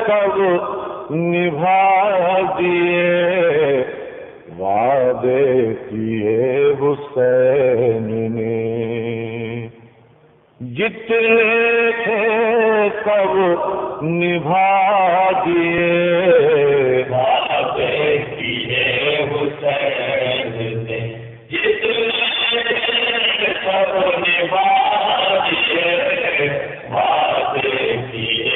سب نبھا دیے وعدے کیے حسین نے، جتنے تھے سب نبھا دیے وعدے کیے حسین نے، جتنے تھے سب نبھا دیے وعدے کیے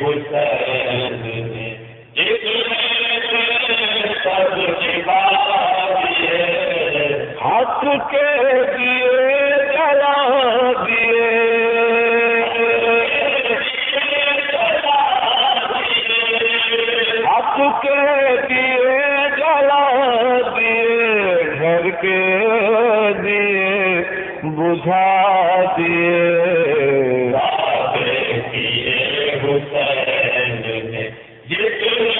حسین نے، جتنے سب نبھا دیے، حق کے دیے جلا دیے، حق کے دیے جلا دیے، گھر کے دیے بجھا دیے وعدے کیے حسین نے، جتنے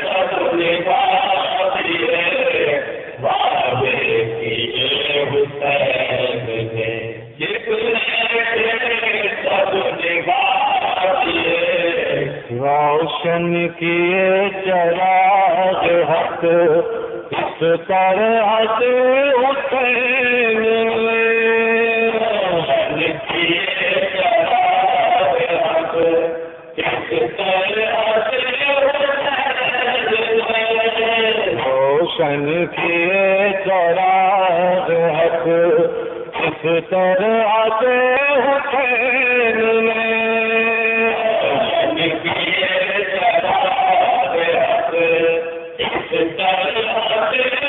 سب نبھا دیے وعدے کیے حسین نے، جتنے سب نبھا دیے، روشن کیے چراغ حق اس طرح سے حسین نے، روشن کیے چراغ حق اس طرح سے روشن کیے چراغ حق اس طرح سے حسین نے، روشن کیے چراغ حق اس طرح سے حسین نے،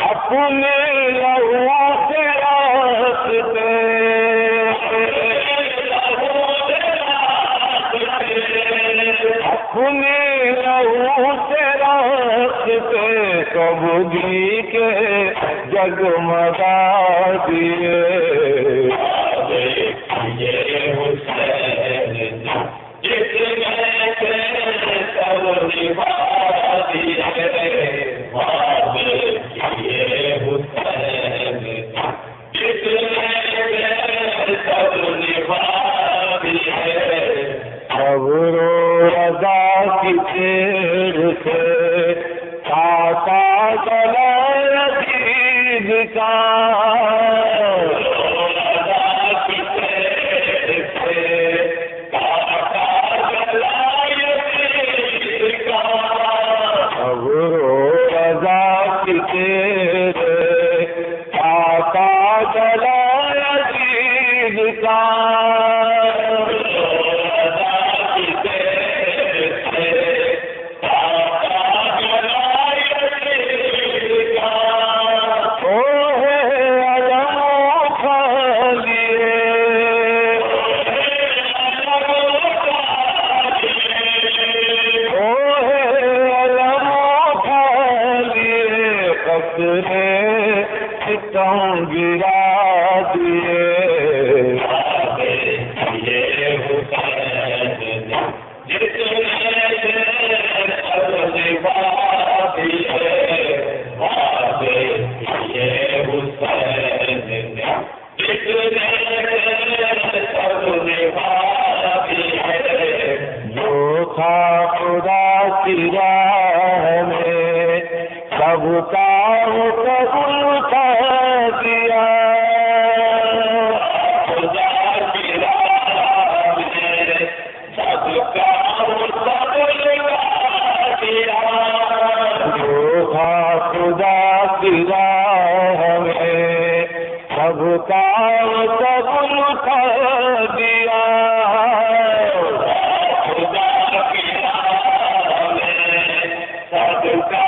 اپنے لہو سے راستے اپنے لہو سے راستے کبھی کے جگمگا دیے وعدے کیے حسین نے، جتنے سب نبھا دیے وعدے کیے حسین نے، جتنے سب نبھا دیے، صبر و رضا کی تیر سے آقا جلا یزید کا، رضا کی تیر سے آقا جلا یزید کا، صبر و رضا کی تیر سے آقا جلا یزید کا، گرا دیے وعدے کیے حسین نے، جتنے سب نبھا دیے وعدے کیے حسین نے، جتنے سب نبھا دیے، جو تھا خدا کی راہ میں سب کا قبول تھا دیا، خدا کی راہ میں سب کا قبول دیا، جو تھا خدا کی راہ میں سب کا قبول تھا دیا، خدا کی راہ میں سب کا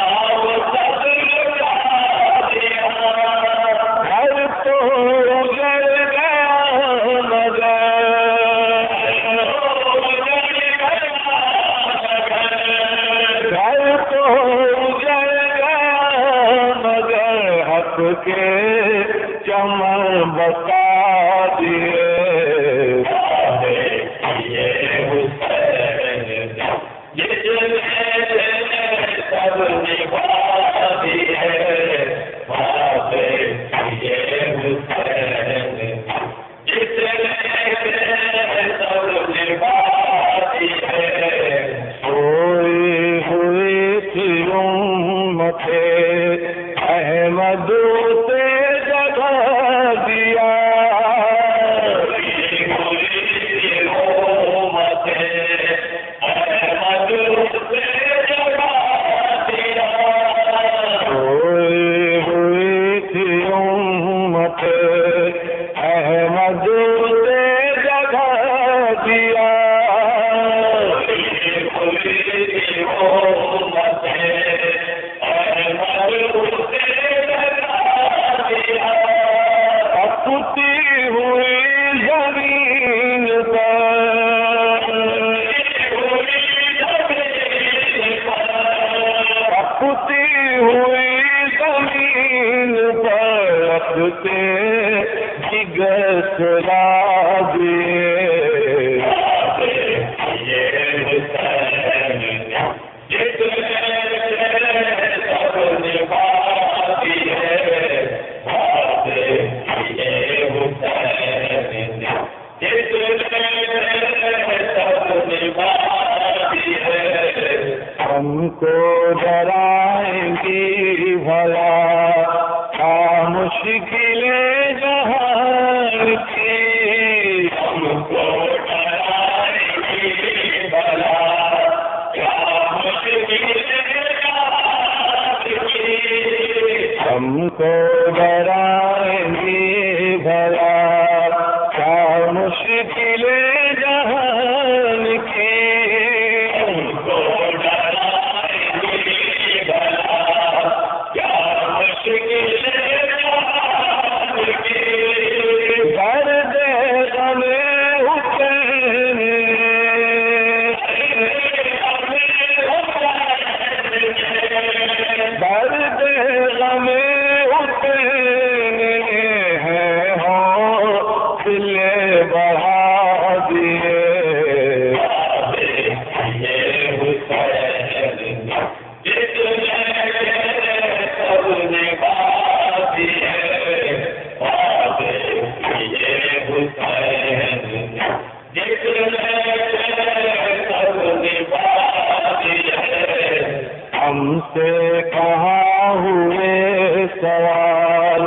کے چمن بتا دیے ہم کو ڈرائیں گی بھلا کیا مشکلیں جہان کی، ہم کو ڈرائیں گی بھلا کیا مشکلیں جہان کی، ہم کو ڈرائیں گی بھلا کیا مشکلیں جہان کی، ہم سے کہاں ہوئے سوال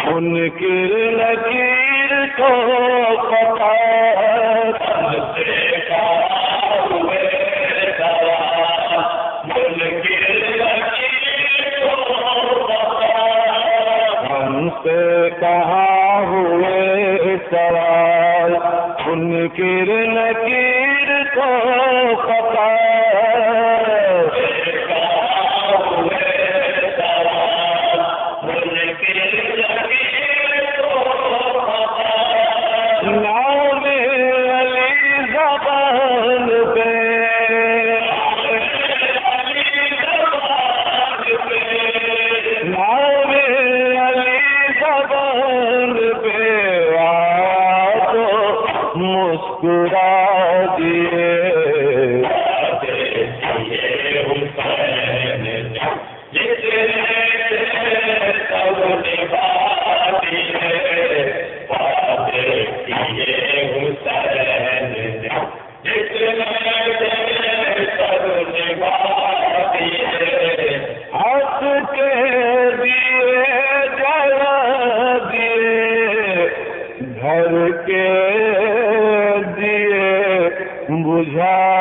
منکر نکیر کو پتا، ہم سے کہاں ہوئے سوال منکر نکیر کو پتا، ہم سے کہاں ہوئے سوال منکر نکیر کو پتا، بجھا